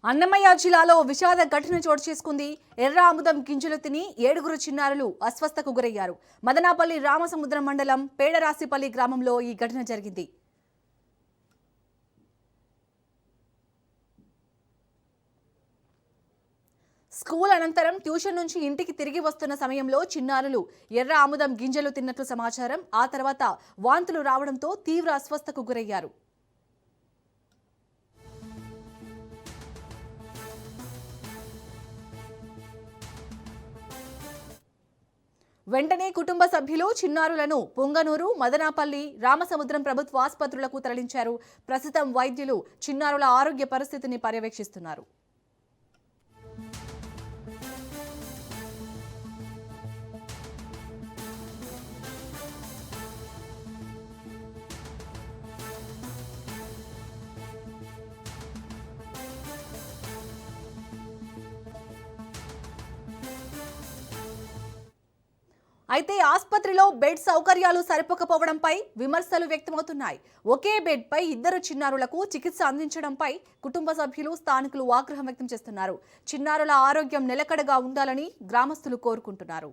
అన్నమయ్య జిల్లాలో విషాద ఘటన చోటు చేసుకుంది. ఎర్ర ఆముదం గింజలు తిని 7గురు చిన్నారులు అస్వస్థకు గురయ్యారు. మదనాపల్లి రామసముద్రం మండలం పేడరాశిపల్లి గ్రామంలో ఈ ఘటన జరిగింది. స్కూల్ అనంతరం ట్యూషన్ నుంచి ఇంటికి తిరిగి వస్తున్న సమయంలో చిన్నారులు ఎర్ర ఆముదం గింజలు తిన్నట్లు సమాచారం. ఆ తర్వాత వాంతులు రావడంతో తీవ్ర అస్వస్థకు గురయ్యారు. వెంటనే కుటుంబ సభ్యులు చిన్నారులను పుంగనూరు, మదనాపల్లి, రామసముద్రం ప్రభుత్వ ఆసుపత్రులకు తరలించారు. ప్రస్తుతం వైద్యులు చిన్నారుల ఆరోగ్య పరిస్థితిని పర్యవేక్షిస్తున్నారు. అయితే ఆసుపత్రిలో బెడ్ సౌకర్యాలు సరిపోకపోవడంపై విమర్శలు వ్యక్తమవుతున్నాయి. ఒకే బెడ్ పై 2 చిన్నారులకు చికిత్స అందించడంపై కుటుంబ సభ్యులు, స్థానికులు ఆగ్రహం వ్యక్తం చేస్తున్నారు. చిన్నారుల ఆరోగ్యం నిలకడగా ఉండాలని గ్రామస్తులు కోరుకుంటున్నారు.